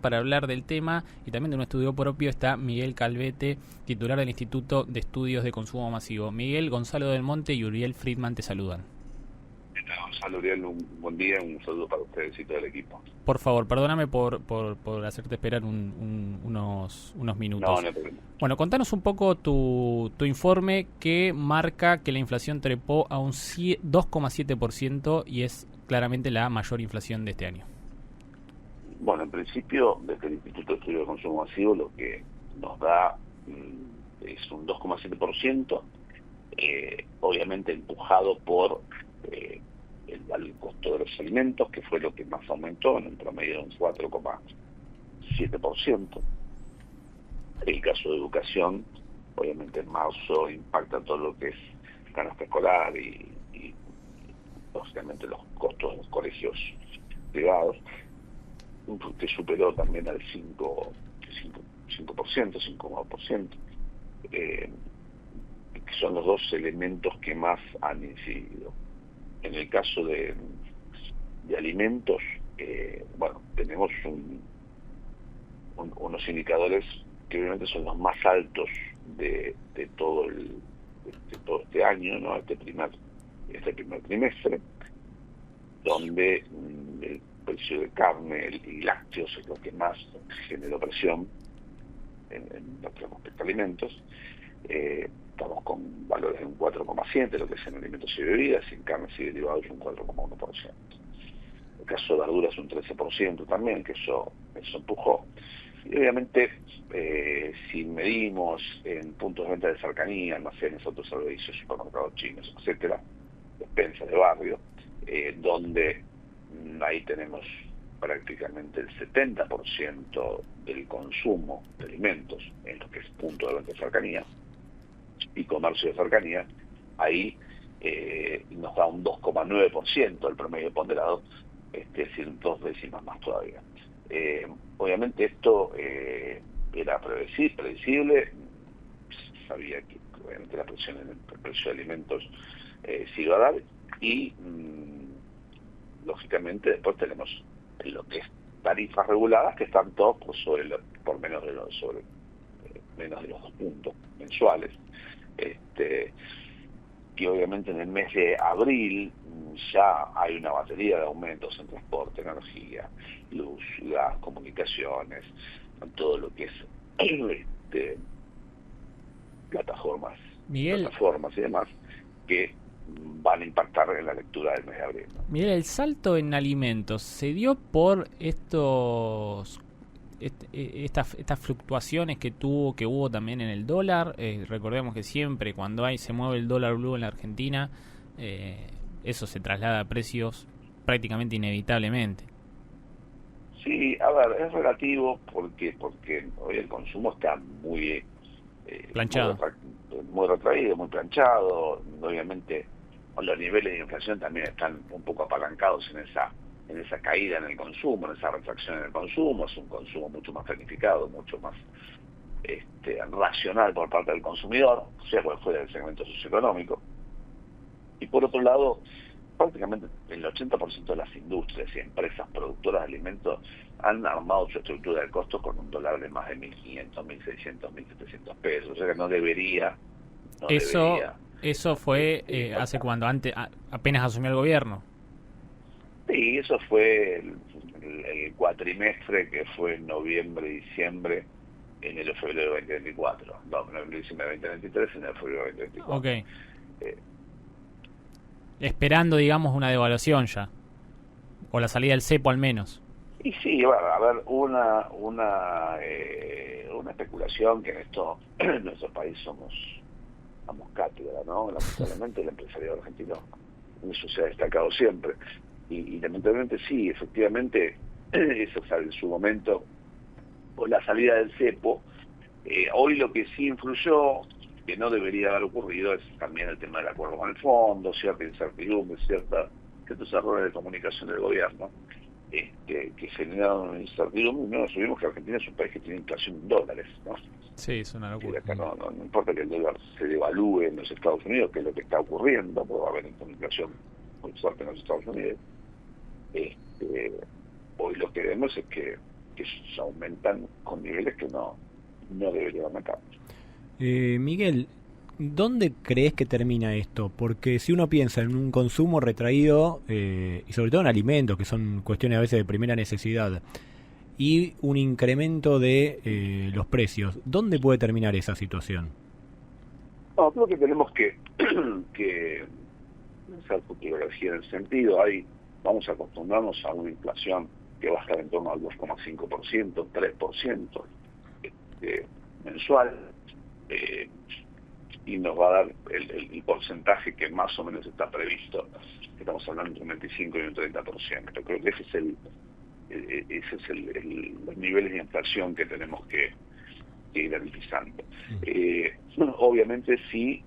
Para hablar del tema y también de un estudio propio está Miguel Calvete, titular del Instituto de Estudios de Consumo Masivo. Miguel, Gonzalo del Monte y Uriel Friedman te saludan. Gonzalo, Uriel, un buen día, un saludo para ustedes y todo el equipo. Por favor, perdóname por hacerte esperar unos No, minutos. no hay problema. Bueno, contanos un poco tu informe que marca que la inflación trepó a un 2,7% y es claramente la mayor inflación de este año. Bueno, en principio, desde el Instituto de Estudios de Consumo Masivo lo que nos da es un 2,7%, obviamente empujado por el costo de los alimentos, que fue lo que más aumentó, en un promedio de un 4,7%. El caso de educación, obviamente en marzo impacta todo lo que es canasta escolar y lógicamente los costos de los colegios privados, que superó también al 5%, que son los dos elementos que más han incidido. En el caso de alimentos, bueno, tenemos unos indicadores que obviamente son los más altos de todo este año, ¿no? Este primer trimestre, donde el precio de carne y lácteos es lo que más generó presión en lo que respecta a alimentos. Estamos con valores de un 4,7%, lo que es en alimentos y bebidas, y en carnes y derivados un 4,1%. El caso de verduras un 13% también, que eso empujó. Y obviamente, si medimos en puntos de venta de cercanía, almacenes, autoservicios, supermercados chinos, etcétera, despensas de barrio, donde ahí tenemos prácticamente el 70% del consumo de alimentos en lo que es punto de venta de cercanía y comercio de cercanía, ahí nos da un 2,9% el promedio ponderado, es decir, 2 décimas más todavía. Obviamente esto era predecible, sabía que obviamente la presión en el precio de alimentos se iba a dar y lógicamente después tenemos lo que es tarifas reguladas que están todos por menos de los 2 puntos mensuales, que obviamente en el mes de abril ya hay una batería de aumentos en transporte, energía, luz, gas, comunicaciones, todo lo que es plataformas Miguel, y demás, que van a impactar en la lectura del mes de abril, ¿no? Miguel, el salto en alimentos se dio por estas fluctuaciones que hubo también en el dólar. Recordemos que siempre cuando se mueve el dólar blue en la Argentina, eso se traslada a precios prácticamente inevitablemente. Sí, a ver, es relativo porque hoy el consumo está muy Planchado. muy retraído, muy planchado. Obviamente los niveles de inflación también están un poco apalancados en esa caída en el consumo, en esa retracción en el consumo. Es un consumo mucho más planificado, mucho más racional por parte del consumidor, sea cual fuera el segmento socioeconómico. Y por otro lado, prácticamente el 80% de las industrias y empresas productoras de alimentos han armado su estructura de costos con un dólar de más de 1.500, 1.600, 1.700 pesos. O sea que no debería. Eso fue hace cuando apenas asumió el gobierno. Sí, eso fue el cuatrimestre que fue en noviembre, diciembre, enero, febrero de 2024. No, noviembre, diciembre de 2023, enero, febrero de 2024. Ok. Esperando, digamos, una devaluación ya. O la salida del cepo al menos. Y sí, bueno, a ver, una especulación que en nuestro país somos cátedra, ¿no? Lamentablemente el empresariado argentino en eso se ha destacado siempre. Y lamentablemente sí, efectivamente, eso en su momento, o la salida del cepo, hoy lo que sí influyó, que no debería haber ocurrido, es también el tema del acuerdo con el fondo, cierta incertidumbre, ciertos errores de comunicación del gobierno, que generaron una incertidumbre. No asumimos que Argentina es un país que tiene inflación en dólares, ¿no? Sí, es una locura. Acá no importa que el dólar se devalúe en los Estados Unidos, que es lo que está ocurriendo, porque va a haber una inflación muy fuerte en los Estados Unidos. Hoy lo que vemos es que que se aumentan con niveles que no deberían aumentar. Miguel, ¿dónde crees que termina esto? Porque si uno piensa en un consumo retraído, y sobre todo en alimentos, que son cuestiones a veces de primera necesidad, y un incremento de los precios, ¿dónde puede terminar esa situación? No, creo que tenemos que pensar futurología en el sentido, vamos a acostumbrarnos a una inflación que va a estar en torno al 2,5%, 3% mensual, y nos va a dar el porcentaje que más o menos está previsto. Estamos hablando de un 25 y un 30%. Creo que ese es los niveles de inflación que tenemos que ir analizando. Obviamente sí,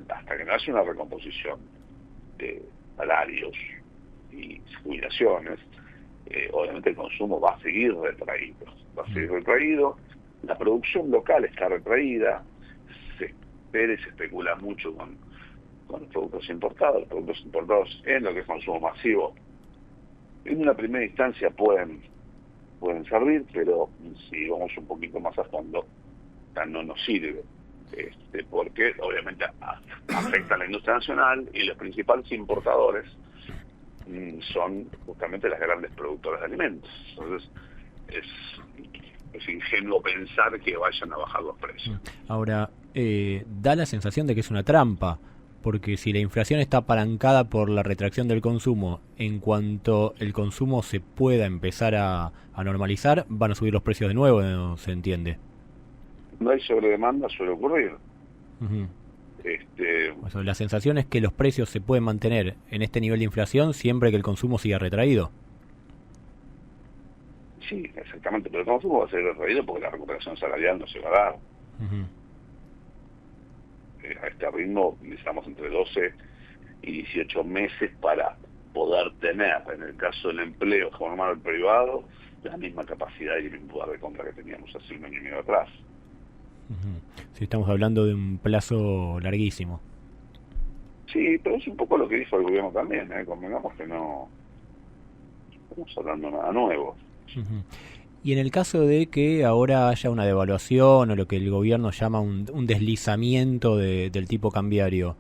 hasta que no hace una recomposición de salarios y jubilaciones, obviamente el consumo va a seguir retraído, la producción local está retraída, se especula mucho con los productos importados. Los productos importados en lo que es consumo masivo, en una primera instancia pueden servir, pero si vamos un poquito más a fondo, ya no nos sirve, porque obviamente afecta a la industria nacional y los principales importadores son justamente las grandes productoras de alimentos. Entonces es ingenuo pensar que vayan a bajar los precios. Ahora, da la sensación de que es una trampa, porque si la inflación está apalancada por la retracción del consumo, en cuanto el consumo se pueda empezar a normalizar, van a subir los precios de nuevo, ¿no? ¿Se entiende? No hay sobredemanda, suele ocurrir. O sea, la sensación es que los precios se pueden mantener en este nivel de inflación siempre que el consumo siga retraído. Sí, exactamente, pero el consumo va a seguir retraído porque la recuperación salarial no se va a dar. A este ritmo necesitamos entre 12 y 18 meses para poder tener, en el caso del empleo formal privado, la misma capacidad y el mismo poder de compra que teníamos hace un año y medio atrás. Sí, estamos hablando de un plazo larguísimo. Sí, pero es un poco lo que dijo el gobierno también, convengamos que no estamos hablando de nada nuevo. Y en el caso de que ahora haya una devaluación o lo que el gobierno llama un deslizamiento del tipo cambiario,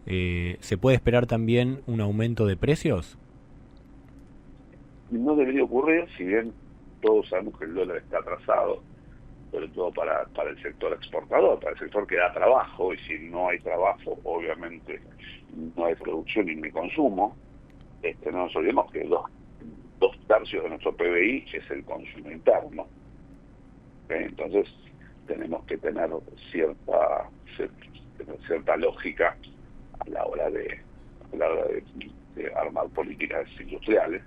¿se puede esperar también un aumento de precios? No debería ocurrir, si bien todos sabemos que el dólar está atrasado, sobre todo para el sector exportador, para el sector que da trabajo, y si no hay trabajo, obviamente no hay producción ni consumo. No nos olvidemos que dos tercios de nuestro PBI es el consumo interno. Entonces tenemos que tener cierta lógica a la hora de armar políticas industriales,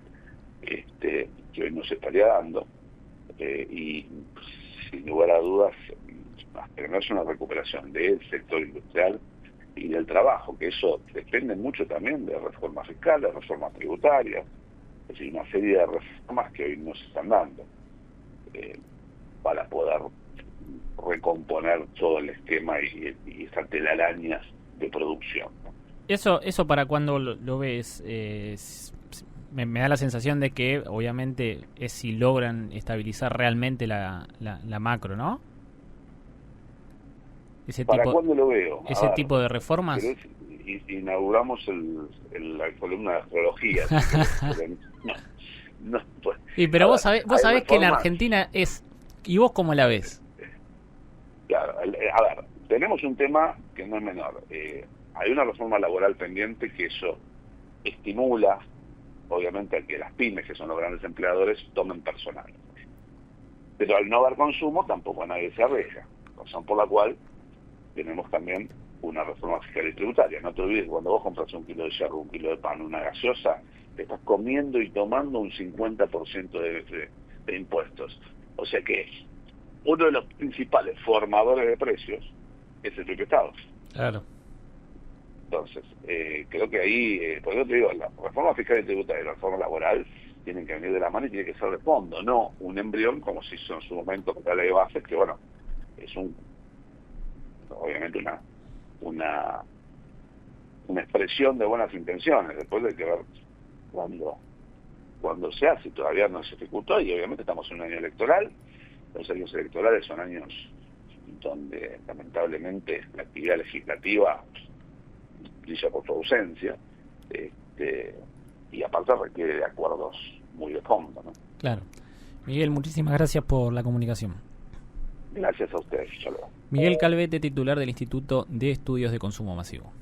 que hoy no se estaría dando, y sin lugar a dudas, hasta que no es una recuperación del sector industrial y del trabajo, que eso depende mucho también de reformas fiscales, reformas tributarias, es decir, una serie de reformas que hoy no se están dando para poder recomponer todo el esquema y estas telarañas de producción, ¿no? Eso para cuando lo ves, me da la sensación de que obviamente es si logran estabilizar realmente la macro, ¿no? ¿Para cuándo lo veo? Ese tipo de reformas. Inauguramos la columna de astrología. Pues, sí, pero vos sabés que en Argentina es... ¿Y vos cómo la ves? Claro, a ver, tenemos un tema que no es menor. Hay una reforma laboral pendiente que eso estimula, obviamente, a que las pymes, que son los grandes empleadores, tomen personal. Pero al no haber consumo, tampoco nadie se arriesga. Razón por la cual tenemos también una reforma fiscal y tributaria. No te olvides, cuando vos compras un kilo de yerba, un kilo de pan, una gaseosa, te estás comiendo y tomando un 50% de impuestos. O sea que uno de los principales formadores de precios es el propio Estado. Claro. Entonces, creo que ahí, por eso te digo, la reforma fiscal y tributaria y la reforma laboral tienen que venir de la mano y tiene que ser de fondo, no un embrión como se hizo en su momento con la ley de bases, que bueno, es obviamente una expresión de buenas intenciones. Después hay que ver cuando se hace, todavía no se ejecutó, y obviamente estamos en un año electoral. Los años electorales son años donde lamentablemente la actividad legislativa brilla por su ausencia, y aparte requiere de acuerdos muy de fondo, ¿no? Claro. Miguel, muchísimas gracias por la comunicación. Gracias a ustedes. Hasta luego. Miguel Calvete, titular del Instituto de Estudios de Consumo Masivo.